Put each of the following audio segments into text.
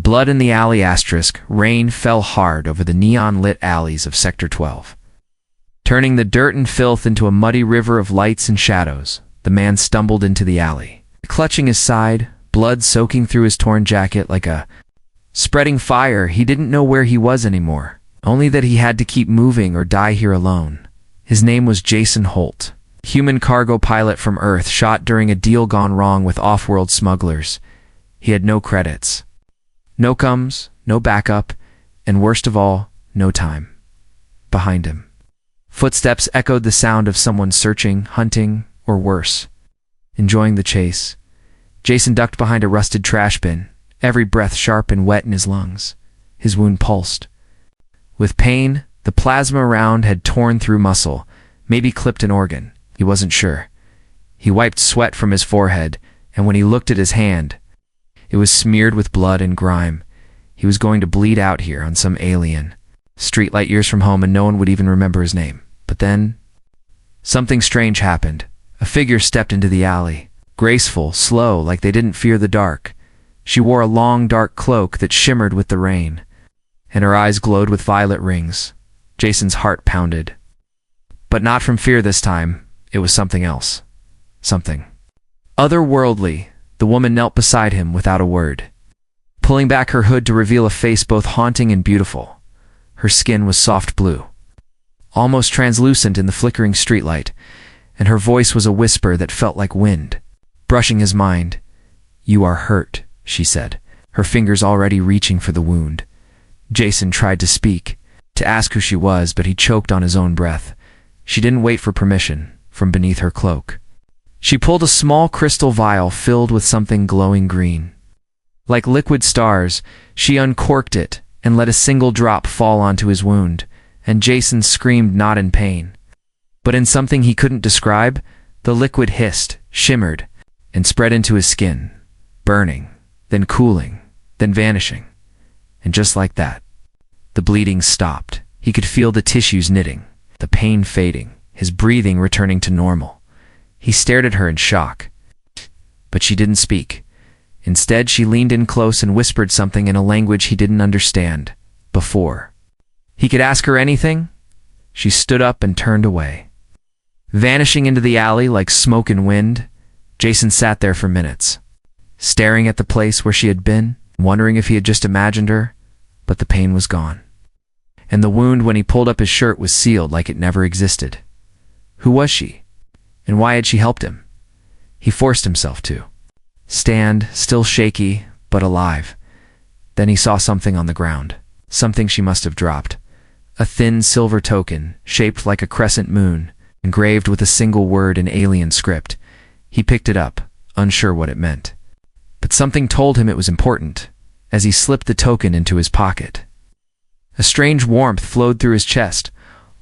blood in the alley asterisk, rain fell hard over the neon-lit alleys of Sector 12. Turning the dirt and filth into a muddy river of lights and shadows, the man stumbled into the alley. Clutching his side, blood soaking through his torn jacket like a spreading fire, he didn't know where he was anymore, only that he had to keep moving or die here alone. His name was Jason Holt, human cargo pilot from Earth, shot during a deal gone wrong with off-world smugglers. He had no credits. No comes, no backup, and worst of all, no time. Behind him, footsteps echoed the sound of someone searching, hunting, or worse, enjoying the chase. Jason ducked behind a rusted trash bin, every breath sharp and wet in his lungs. His wound pulsed. With pain, the plasma round had torn through muscle, maybe clipped an organ. He wasn't sure. He wiped sweat from his forehead, and when he looked at his hand, it was smeared with blood and grime. He was going to bleed out here on some alien. Streetlight years from home, and no one would even remember his name. But then, something strange happened. A figure stepped into the alley. Graceful, slow, like they didn't fear the dark. She wore a long, dark cloak that shimmered with the rain, and her eyes glowed with violet rings. Jason's heart pounded. But not from fear this time. It was something else. Something otherworldly. The woman knelt beside him without a word, pulling back her hood to reveal a face both haunting and beautiful. Her skin was soft blue, almost translucent in the flickering streetlight, and her voice was a whisper that felt like wind, brushing his mind. "You are hurt," she said, her fingers already reaching for the wound. Jason tried to speak, to ask who she was, but he choked on his own breath. She didn't wait for permission. From beneath her cloak, she pulled a small crystal vial filled with something glowing green. Like liquid stars, she uncorked it and let a single drop fall onto his wound, and Jason screamed, not in pain, but in something he couldn't describe. The liquid hissed, shimmered, and spread into his skin, burning, then cooling, then vanishing. And just like that, the bleeding stopped. He could feel the tissues knitting, the pain fading, his breathing returning to normal. He stared at her in shock, but she didn't speak. Instead, she leaned in close and whispered something in a language he didn't understand. Before he could ask her anything, she stood up and turned away. Vanishing into the alley like smoke and wind, Jason sat there for minutes, staring at the place where she had been, wondering if he had just imagined her, but the pain was gone. And the wound when he pulled up his shirt was sealed like it never existed. Who was she? And why had she helped him? He forced himself to stand, still shaky, but alive. Then he saw something on the ground, something she must have dropped. A thin silver token, shaped like a crescent moon, engraved with a single word in alien script. He picked it up, unsure what it meant. But something told him it was important, as he slipped the token into his pocket. A strange warmth flowed through his chest,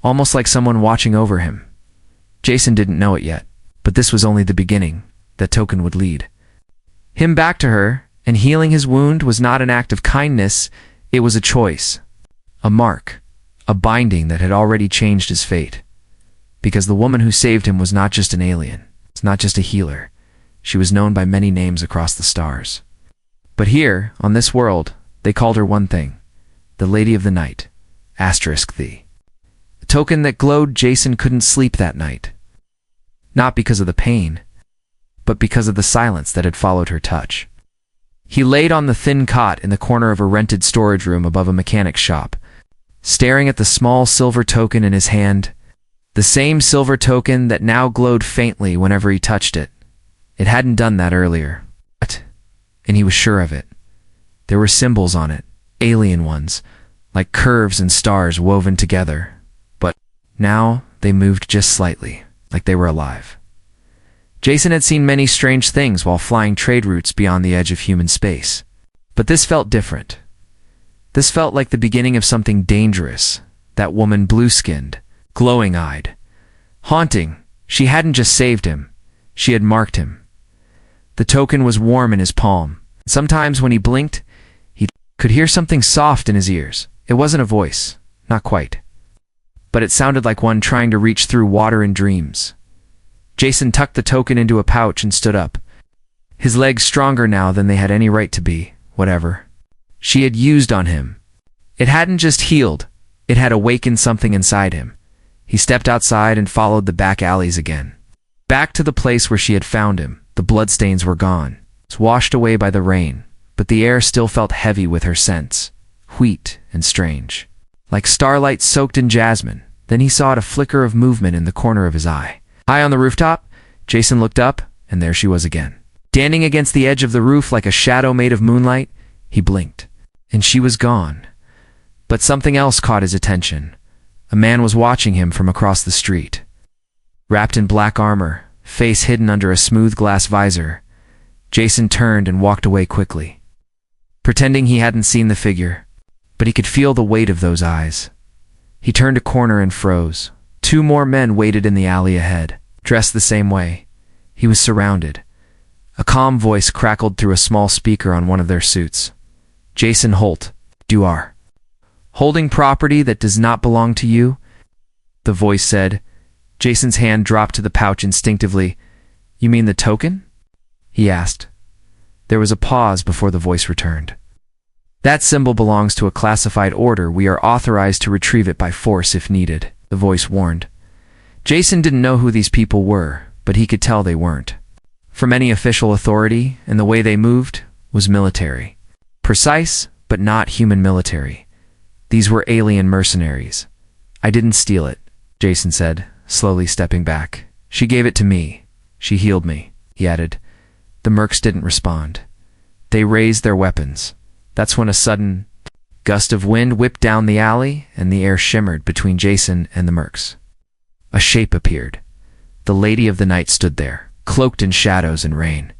almost like someone watching over him. Jason didn't know it yet, but this was only the beginning. That token would lead him back to her, and healing his wound was not an act of kindness, it was a choice, a mark, a binding that had already changed his fate. Because the woman who saved him was not just an alien, it's not just a healer. She was known by many names across the stars. But here, on this world, they called her one thing: the Lady of the Night, *the. A token that glowed. Jason couldn't sleep that night. Not because of the pain, but because of the silence that had followed her touch. He laid on the thin cot in the corner of a rented storage room above a mechanic's shop, staring at the small silver token in his hand, the same silver token that now glowed faintly whenever he touched it. It hadn't done that earlier, and he was sure of it. There were symbols on it, alien ones, like curves and stars woven together, but now they moved just slightly, like they were alive. Jason had seen many strange things while flying trade routes beyond the edge of human space, but this felt different. This felt like the beginning of something dangerous. That woman, blue-skinned, glowing-eyed, haunting. She hadn't just saved him, she had marked him. The token was warm in his palm. Sometimes when he blinked, he could hear something soft in his ears. It wasn't a voice, not quite, but it sounded like one trying to reach through water and dreams. Jason tucked the token into a pouch and stood up, his legs stronger now than they had any right to be. Whatever. she had used on him. It hadn't just healed, it had awakened something inside him. He stepped outside and followed the back alleys again. Back to the place where she had found him. The bloodstains were gone, washed away by the rain, but the air still felt heavy with her scents, wheat and strange, like starlight soaked in jasmine. Then he saw a flicker of movement in the corner of his eye. High on the rooftop, Jason looked up, and there she was again. Standing against the edge of the roof like a shadow made of moonlight, he blinked, and she was gone. But something else caught his attention. A man was watching him from across the street. Wrapped in black armor, face hidden under a smooth glass visor, Jason turned and walked away quickly, pretending he hadn't seen the figure, but he could feel the weight of those eyes. He turned a corner and froze. 2 more men waited in the alley ahead, dressed the same way. He was surrounded. A calm voice crackled through a small speaker on one of their suits. Jason Holt, you are holding property that does not belong to you? The voice said. Jason's hand dropped to the pouch instinctively. You mean the token? He asked. There was a pause before the voice returned. That symbol belongs to a classified order. We are authorized to retrieve it by force if needed, the voice warned. Jason didn't know who these people were, but he could tell they weren't. From any official authority, and the way they moved was military. Precise, but not human military. These were alien mercenaries. I didn't steal it, Jason said, slowly stepping back. She gave it to me. She healed me, he added. The mercs didn't respond. They raised their weapons. That's when a sudden gust of wind whipped down the alley, and the air shimmered between Jason and the mercs. A shape appeared. The Lady of the Night stood there, cloaked in shadows and rain,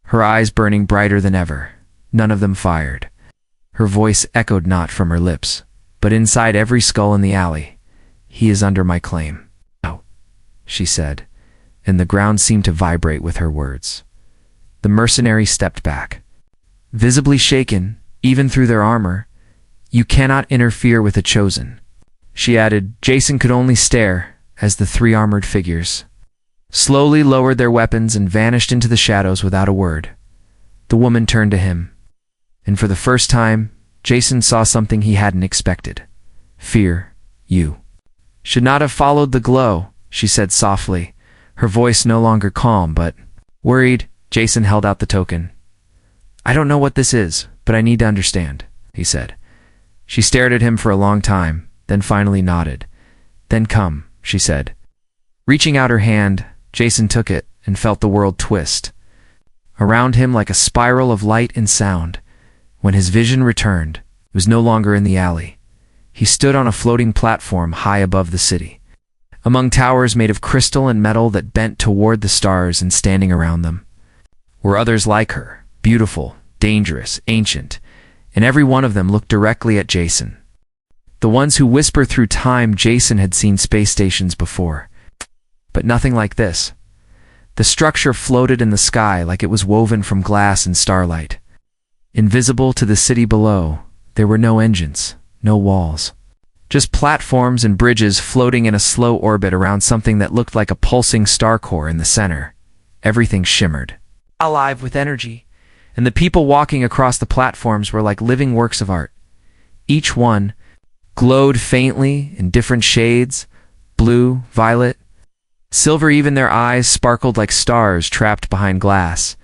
her eyes burning brighter than ever. None of them fired. Her voice echoed not from her lips, but inside every skull in the alley. He is under my claim. Oh, she said, and the ground seemed to vibrate with her words. The mercenary stepped back, visibly shaken, even through their armor. You cannot interfere with the chosen, she added. Jason could only stare as the 3 armored figures slowly lowered their weapons and vanished into the shadows without a word. The woman turned to him, and for the first time, Jason saw something he hadn't expected. Fear. You should not have followed the glow, she said softly, her voice no longer calm but worried. Jason held out the token. I don't know what this is, but I need to understand, he said. She stared at him for a long time, then finally nodded. Then come, she said. Reaching out her hand, Jason took it and felt the world twist around him like a spiral of light and sound. When his vision returned, it was no longer in the alley. He stood on a floating platform high above the city, among towers made of crystal and metal that bent toward the stars, and standing around them were others like her, beautiful, dangerous, ancient, and every one of them looked directly at Jason. The ones who whisper through time. Jason had seen space stations before, but nothing like this. The structure floated in the sky like it was woven from glass and starlight. Invisible to the city below, there were no engines, no walls. Just platforms and bridges floating in a slow orbit around something that looked like a pulsing star core in the center. Everything shimmered, alive with energy, and the people walking across the platforms were like living works of art. Each one glowed faintly in different shades, blue, violet, silver. Even their eyes sparkled like stars trapped behind glass.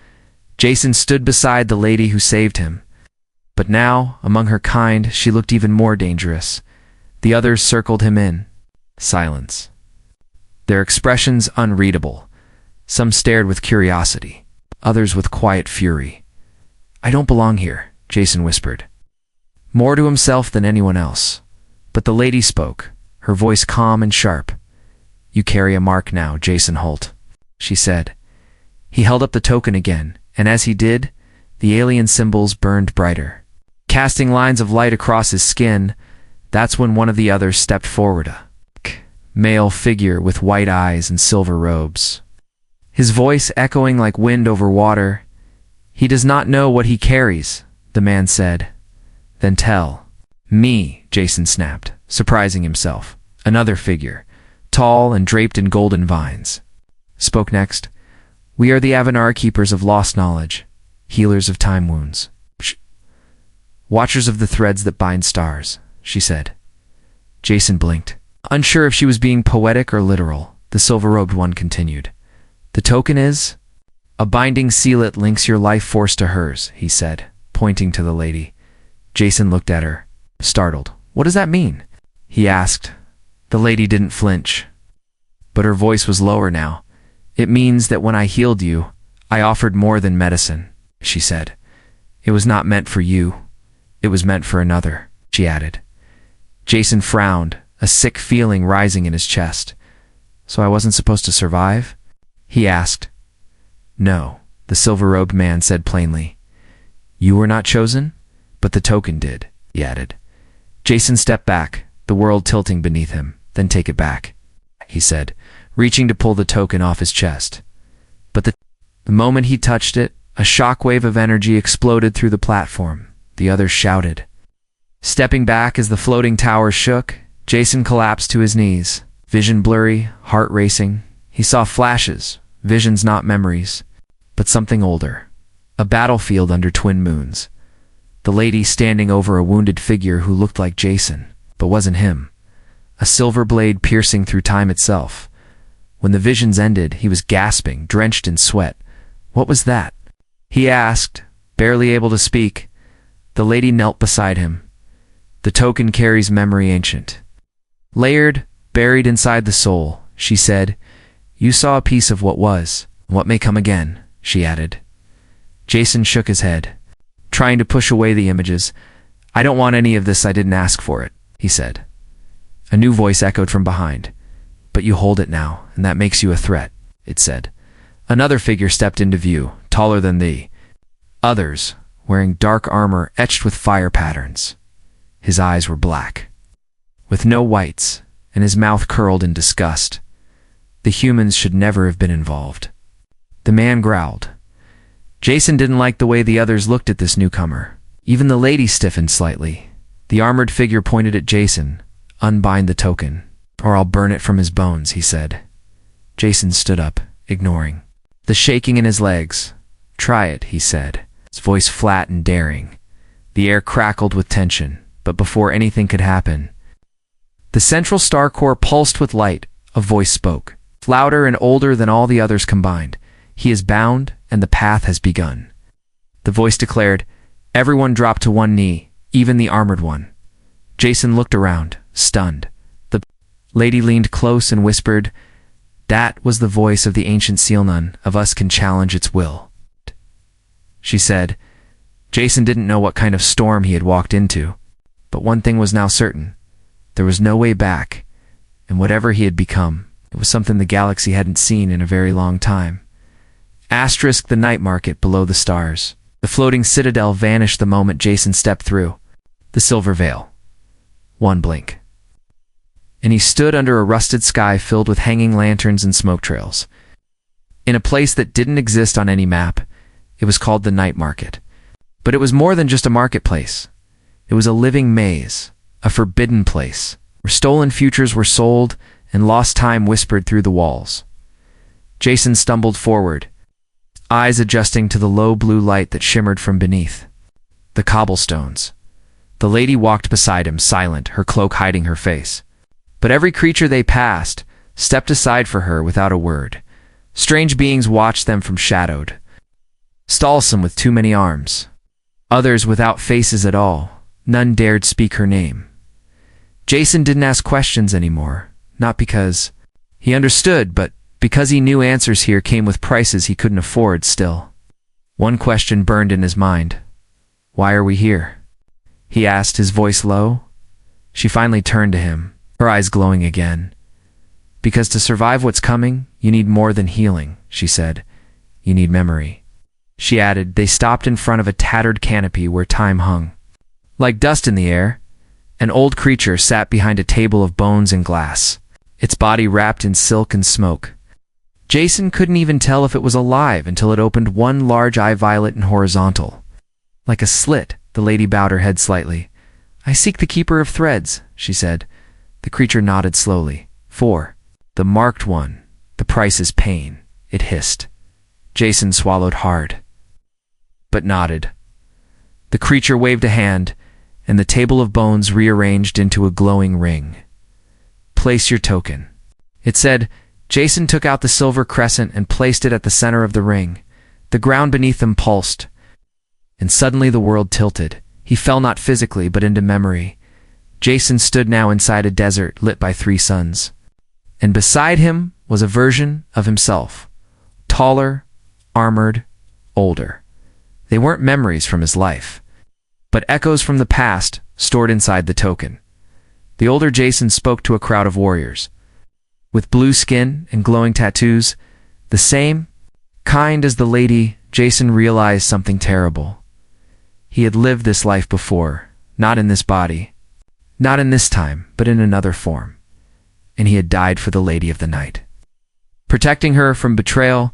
Jason stood beside the lady who saved him. But now, among her kind, she looked even more dangerous. The others circled him in silence, their expressions unreadable. Some stared with curiosity, others with quiet fury. I don't belong here, Jason whispered, more to himself than anyone else. But the lady spoke, her voice calm and sharp. You carry a mark now, Jason Holt, she said. He held up the token again, and as he did, the alien symbols burned brighter, casting lines of light across his skin. That's when one of the others stepped forward, a male figure with white eyes and silver robes, his voice echoing like wind over water. He does not know what he carries, the man said. Then tell me, Jason snapped, surprising himself. Another figure, tall and draped in golden vines, spoke next. We are the Avanar keepers of lost knowledge, healers of time wounds. Watchers of the threads that bind stars, she said. Jason blinked. Unsure if she was being poetic or literal, the silver-robed one continued. The token is? A binding sealet links your life force to hers, he said, pointing to the lady. Jason looked at her, startled. What does that mean? He asked. The lady didn't flinch, but her voice was lower now. It means that when I healed you, I offered more than medicine, she said. It was not meant for you. It was meant for another, she added. Jason frowned, a sick feeling rising in his chest. So I wasn't supposed to survive? He asked. No, the silver-robed man said plainly. You were not chosen, but the token did, he added. Jason stepped back, the world tilting beneath him. Then take it back, he said, reaching to pull the token off his chest. But the moment he touched it, a shockwave of energy exploded through the platform. The others shouted. Stepping back as the floating tower shook, Jason collapsed to his knees, vision blurry, heart racing. He saw flashes, visions not memories, but something older. A battlefield under twin moons. The lady standing over a wounded figure who looked like Jason, but wasn't him. A silver blade piercing through time itself. When the visions ended, he was gasping, drenched in sweat. What was that? He asked, barely able to speak. The lady knelt beside him. The token carries memory ancient. Layered, buried inside the soul, she said. You saw a piece of what was, what may come again, she added. Jason shook his head, trying to push away the images. I don't want any of this, I didn't ask for it, he said. A new voice echoed from behind. But you hold it now, and that makes you a threat, it said. Another figure stepped into view, taller than thee. Others, wearing dark armor etched with fire patterns. His eyes were black, with no whites, and his mouth curled in disgust. The humans should never have been involved. The man growled. Jason didn't like the way the others looked at this newcomer. Even the lady stiffened slightly. The armored figure pointed at Jason. Unbind the token, or I'll burn it from his bones, he said. Jason stood up, ignoring the shaking in his legs. Try it, he said, his voice flat and daring. The air crackled with tension, but before anything could happen, the central star core pulsed with light. A voice spoke, louder and older than all the others combined. He is bound, and the path has begun. The voice declared. Everyone dropped to one knee, even the armored one. Jason looked around, stunned. The lady leaned close and whispered, That was the voice of the ancient seal. None of us can challenge its will, she said. Jason didn't know what kind of storm he had walked into, but one thing was now certain. There was no way back, and whatever he had become, it was something the galaxy hadn't seen in a very long time. Asterisk the night market below the stars. The floating citadel vanished the moment Jason stepped through the silver veil. One blink, and he stood under a rusted sky filled with hanging lanterns and smoke trails. In a place that didn't exist on any map, it was called the night market. But it was more than just a marketplace. It was a living maze, a forbidden place, where stolen futures were sold and lost time whispered through the walls. Jason stumbled forward, eyes adjusting to the low blue light that shimmered from beneath the cobblestones. The lady walked beside him, silent, her cloak hiding her face. But every creature they passed stepped aside for her without a word. Strange beings watched them from shadowed. Some with too many arms. Others without faces at all. None dared speak her name. Jason didn't ask questions anymore, not because he understood, but because he knew answers here came with prices he couldn't afford still. One question burned in his mind. Why are we here? He asked, his voice low. She finally turned to him, her eyes glowing again. Because to survive what's coming, you need more than healing, she said. You need memory. She added. They stopped in front of a tattered canopy where time hung like dust in the air. An old creature sat behind a table of bones and glass, its body wrapped in silk and smoke. Jason couldn't even tell if it was alive until it opened one large eye, violet and horizontal. Like a slit, the lady bowed her head slightly. I seek the keeper of threads, she said. The creature nodded slowly. For the marked one, the price is pain, it hissed. Jason swallowed hard, but nodded. The creature waved a hand, and the table of bones rearranged into a glowing ring. "Place your token," it said. Jason took out the silver crescent and placed it at the center of the ring. The ground beneath them pulsed, and suddenly the world tilted. He fell not physically, but into memory. Jason stood now inside a desert lit by 3 suns. And beside him was a version of himself. Taller, armored, older. They weren't memories from his life, but echoes from the past stored inside the token. The older Jason spoke to a crowd of warriors. With blue skin and glowing tattoos, the same kind as the lady, Jason realized something terrible. He had lived this life before, not in this body, not in this time, but in another form. And he had died for the Lady of the Night. Protecting her from betrayal,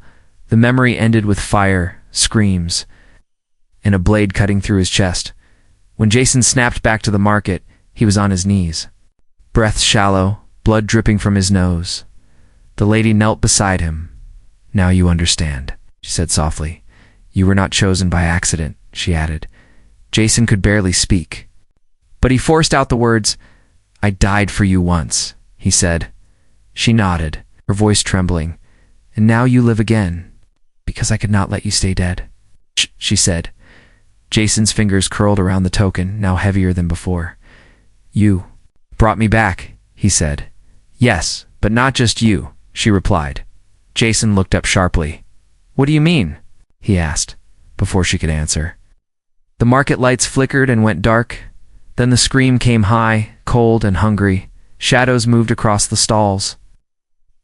the memory ended with fire, screams, and a blade cutting through his chest. When Jason snapped back to the market, he was on his knees. Breath shallow, blood dripping from his nose. The lady knelt beside him. "Now you understand," she said softly. "You were not chosen by accident," she added. Jason could barely speak, but he forced out the words, "I died for you once," he said. She nodded, her voice trembling. "And now you live again, because I could not let you stay dead," she said. Jason's fingers curled around the token, now heavier than before. "You brought me back," he said. "Yes, but not just you," she replied. Jason looked up sharply. "What do you mean?" he asked, before she could answer. The market lights flickered and went dark. Then the scream came high, cold and hungry. Shadows moved across the stalls,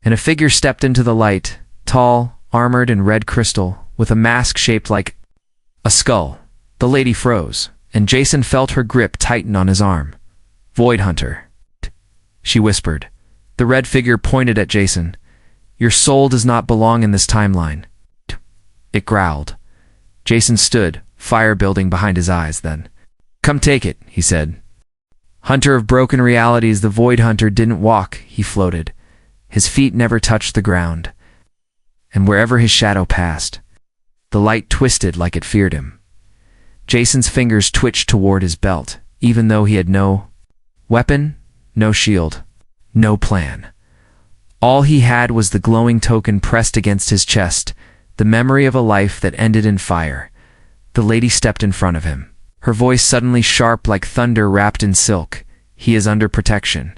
and a figure stepped into the light, tall, armored in red crystal, with a mask shaped like a skull. The lady froze, and Jason felt her grip tighten on his arm. "Void Hunter," she whispered. The red figure pointed at Jason. "Your soul does not belong in this timeline," it growled. Jason stood, fire building behind his eyes. Then, "Come take it," he said. Hunter of broken realities, the Void Hunter didn't walk, he floated. His feet never touched the ground. And wherever his shadow passed, the light twisted like it feared him. Jason's fingers twitched toward his belt, even though he had no weapon, no shield, no plan. All he had was the glowing token pressed against his chest, the memory of a life that ended in fire. The lady stepped in front of him, her voice suddenly sharp like thunder wrapped in silk. "He is under protection."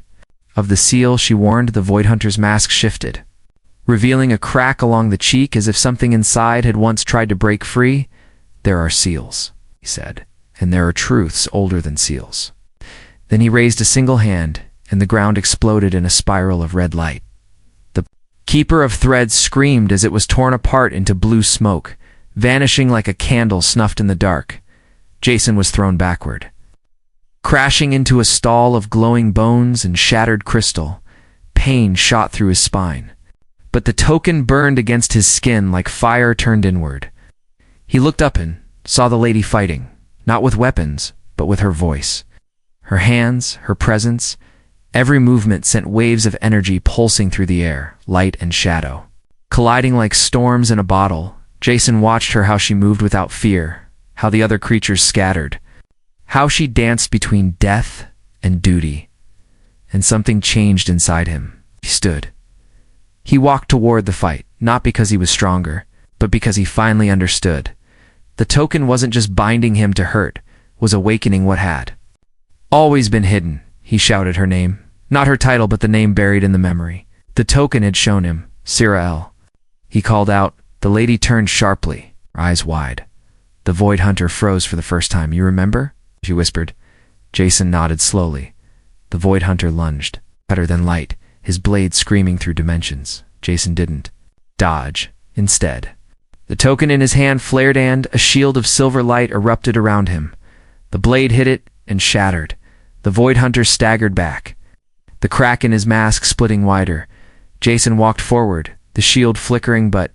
Of the seal she warned, the Void Hunter's mask shifted, revealing a crack along the cheek as if something inside had once tried to break free. "There are seals," he said, "and there are truths older than seals." Then he raised a single hand, and the ground exploded in a spiral of red light. The Keeper of Threads screamed as it was torn apart into blue smoke, vanishing like a candle snuffed in the dark. Jason was thrown backward, crashing into a stall of glowing bones and shattered crystal. Pain shot through his spine, but the token burned against his skin like fire turned inward. He looked up and saw the lady fighting, not with weapons, but with her voice. Her hands, her presence, every movement sent waves of energy pulsing through the air, light and shadow. Colliding like storms in a bottle, Jason watched her, how she moved without fear, how the other creatures scattered, how she danced between death and duty. And something changed inside him. He stood. He walked toward the fight, not because he was stronger, but because he finally understood. The token wasn't just binding him to hurt, was awakening what had always been hidden. He shouted her name, not her title, but the name buried in the memory. The token had shown him, Sira. He called out. The lady turned sharply, her eyes wide. The Void Hunter froze for the first time. "You remember?" she whispered. Jason nodded slowly. The Void Hunter lunged, better than light, his blade screaming through dimensions. Jason didn't dodge. Instead, the token in his hand flared and a shield of silver light erupted around him. The blade hit it and shattered. The Void Hunter staggered back, the crack in his mask splitting wider. Jason walked forward, the shield flickering but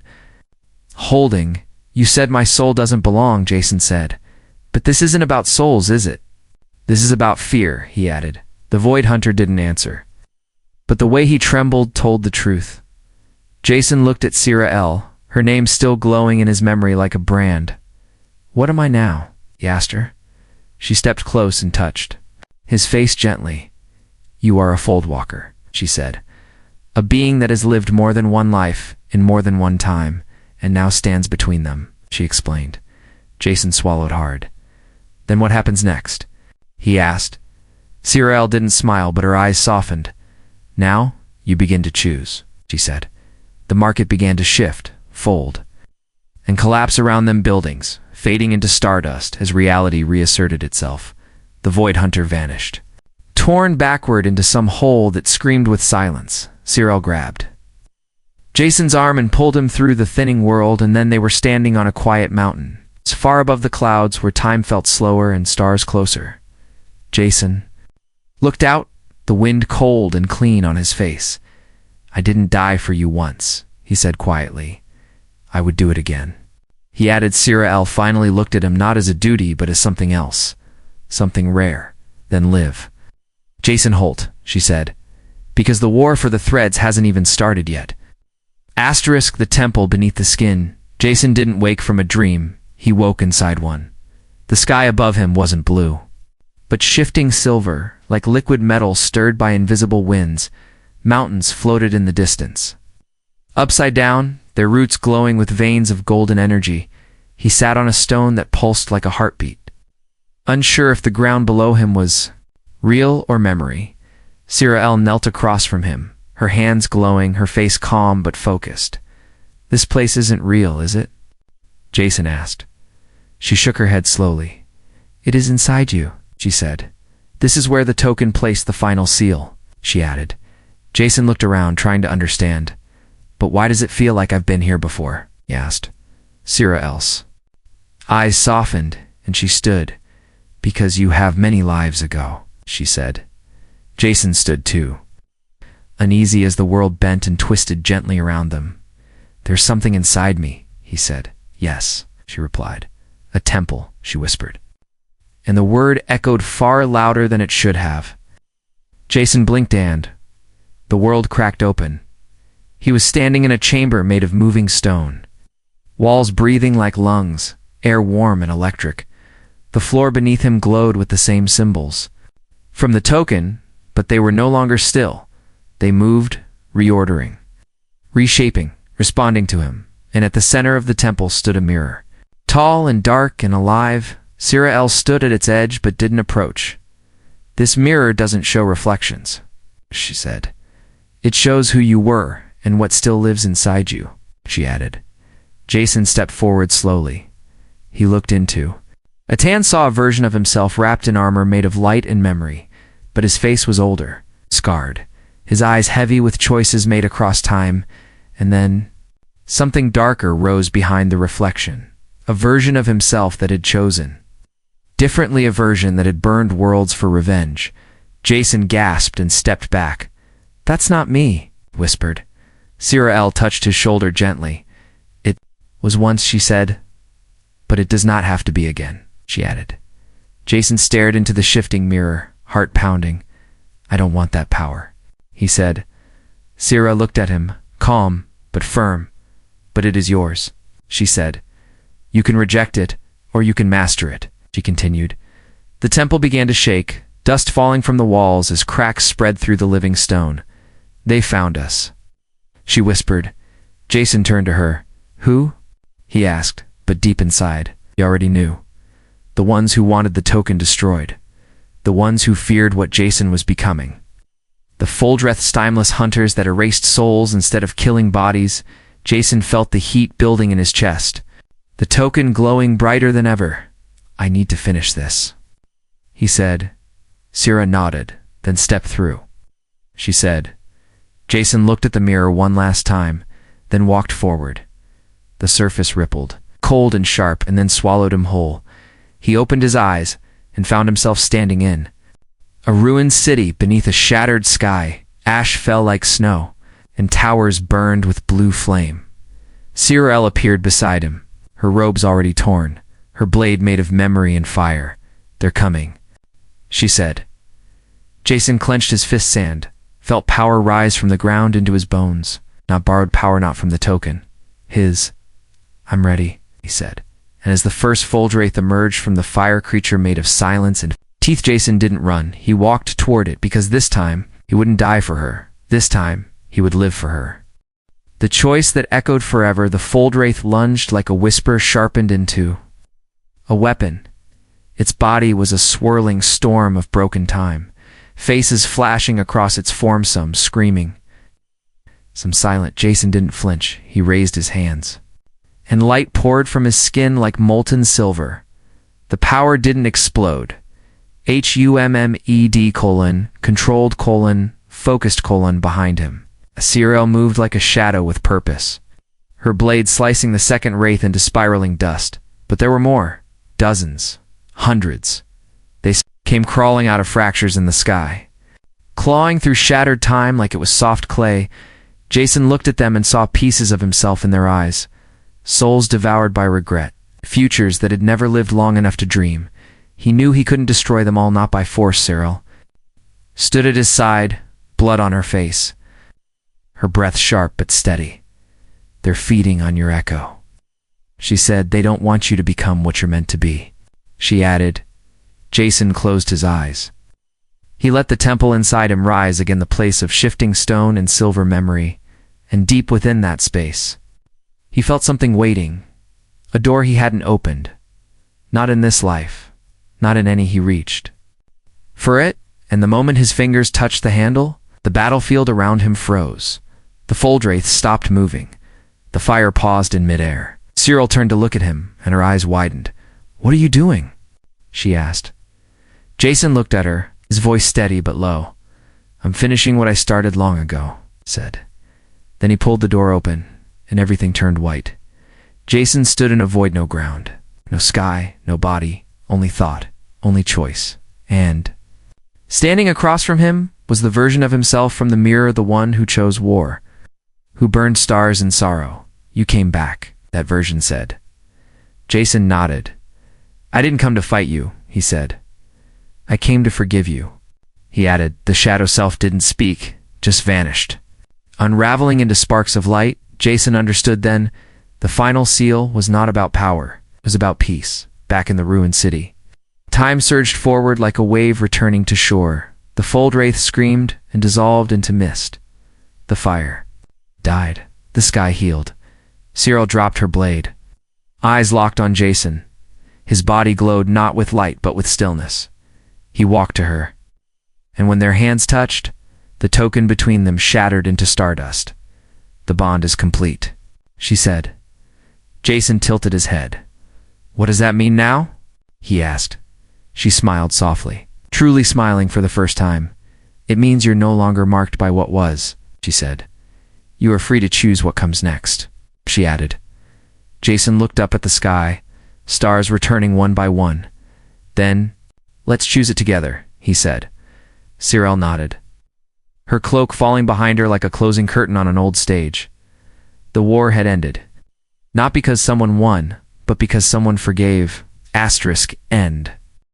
holding. "You said my soul doesn't belong," Jason said. "But this isn't about souls, is it?" "This is about fear," he added. The Void Hunter didn't answer, but the way he trembled told the truth. Jason looked at Sira, her name still glowing in his memory like a brand. "What am I now?" he asked her. She stepped close and touched his face gently. "You are a Foldwalker," she said. "A being that has lived more than one life in more than one time, and now stands between them," she explained. Jason swallowed hard. "Then what happens next?" he asked. Siriel didn't smile, but her eyes softened. "Now, you begin to choose," she said. The market began to shift, fold, and collapse around them buildings, fading into stardust as reality reasserted itself. The Void Hunter vanished. Torn backward into some hole that screamed with silence, Siriel grabbed Jason's arm and pulled him through the thinning world, and then they were standing on a quiet mountain, far above the clouds where time felt slower and stars closer. Jason looked out, the wind cold and clean on his face. "I didn't die for you once," he said quietly. "I would do it again." He added. Siriel finally looked at him not as a duty but as something else, something rare. "Then live." "Jason Holt," she said, "because the war for the threads hasn't even started yet." Asterisk the temple beneath the skin. Jason didn't wake from a dream, he woke inside one. The sky above him wasn't blue, but shifting silver, like liquid metal stirred by invisible winds. Mountains floated in the distance. Upside down, their roots glowing with veins of golden energy, he sat on a stone that pulsed like a heartbeat. Unsure if the ground below him was real or memory, Siriel knelt across from him, her hands glowing, her face calm but focused. "This place isn't real, is it?" Jason asked. She shook her head slowly. "It is inside you," she said. "This is where the token placed the final seal," she added. Jason looked around, trying to understand. "But why does it feel like I've been here before?" he asked. Siriel's eyes softened, and she stood. "Because you have many lives ago," she said. Jason stood too, uneasy as the world bent and twisted gently around them. "There's something inside me," he said. "Yes," she replied. "A temple," she whispered. And the word echoed far louder than it should have. Jason blinked and the world cracked open. He was standing in a chamber made of moving stone. Walls breathing like lungs, air warm and electric. The floor beneath him glowed with the same symbols from the token, but they were no longer still. They moved, reordering, reshaping, responding to him. And at the center of the temple stood a mirror. Tall and dark and alive, Siriel stood at its edge but didn't approach. "This mirror doesn't show reflections," she said. "It shows who you were and what still lives inside you," she added. Jason stepped forward slowly. He looked into. Atan saw a version of himself wrapped in armor made of light and memory, but his face was older, scarred, his eyes heavy with choices made across time, and then something darker rose behind the reflection, a version of himself that had chosen differently, a version that had burned worlds for revenge. Jason gasped and stepped back. "That's not me," he whispered. Siriel touched his shoulder gently. "It was once," she said, "but it does not have to be again," she added. Jason stared into the shifting mirror, heart pounding. "I don't want that power," he said. Siriel looked at him, calm but firm. "But it is yours," she said. "You can reject it, or you can master it," she continued. The temple began to shake, dust falling from the walls as cracks spread through the living stone. "They found us," she whispered. Jason turned to her. "Who?" he asked, but deep inside, he already knew. The ones who wanted the token destroyed. The ones who feared what Jason was becoming. The Foldreth's timeless hunters that erased souls instead of killing bodies. Jason felt the heat building in his chest, the token glowing brighter than ever. "I need to finish this," he said. Siriel nodded, then stepped through, she said. Jason looked at the mirror one last time, then walked forward. The surface rippled, cold and sharp, and then swallowed him whole. He opened his eyes and found himself standing in a ruined city beneath a shattered sky. Ash fell like snow, and towers burned with blue flame. Siriel appeared beside him, her robes already torn, her blade made of memory and fire. "They're coming," she said. Jason clenched his fists and felt power rise from the ground into his bones. Not borrowed power, not from the token. His. "I'm ready," he said, and as the first Foldraith emerged from the fire creature made of silence and teeth, Jason didn't run. He walked toward it because this time he wouldn't die for her. This time he would live for her. The choice that echoed forever, the Foldraith lunged like a whisper sharpened into a weapon. Its body was a swirling storm of broken time, faces flashing across its form, some screaming, some silent. Jason didn't flinch. He raised his hands, and light poured from his skin like molten silver. The power didn't explode. HUMMED: controlled: focused: behind him. Cyril moved like a shadow with purpose, her blade slicing the second wraith into spiraling dust. But there were more. Dozens. Hundreds. They came crawling out of fractures in the sky, clawing through shattered time like it was soft clay. Jason looked at them and saw pieces of himself in their eyes, souls devoured by regret, futures that had never lived long enough to dream. He knew he couldn't destroy them all, not by force. Cyril stood at his side, blood on her face, her breath sharp but steady. "They're feeding on your echo," she said. "They don't want you to become what you're meant to be," she added. Jason closed his eyes. He let the temple inside him rise again, the place of shifting stone and silver memory, and deep within that space, he felt something waiting, a door he hadn't opened, not in this life, not in any he reached for it. And the moment his fingers touched the handle, the battlefield around him froze. The Foldraith stopped moving. The fire paused in midair. Cyril turned to look at him, and her eyes widened. "What are you doing?" she asked. Jason looked at her, his voice steady but low. "I'm finishing what I started long ago," said. Then he pulled the door open, and everything turned white. Jason stood in a void, no ground, no sky, no body, only thought, only choice. And standing across from him was the version of himself from the mirror, the one who chose war, who burned stars in sorrow. "You came back," that version said. Jason nodded. "I didn't come to fight you," he said. "I came to forgive you," he added. The shadow self didn't speak, just vanished, unraveling into sparks of light. Jason understood then. The final seal was not about power. It was about peace, back in the ruined city. Time surged forward like a wave returning to shore. The Foldraith screamed and dissolved into mist. The fire died. The sky healed. Cyril dropped her blade. Eyes locked on Jason. His body glowed not with light but with stillness. He walked to her, and when their hands touched, the token between them shattered into stardust. "The bond is complete," she said. Jason tilted his head. "What does that mean now?" he asked. She smiled softly, truly smiling for the first time. "It means you're no longer marked by what was," she said. "You are free to choose what comes next," she added. Jason looked up at the sky, stars returning one by one. Then, "Let's choose it together," he said. Cyril nodded, her cloak falling behind her like a closing curtain on an old stage. The war had ended. Not because someone won, but because someone forgave. *End.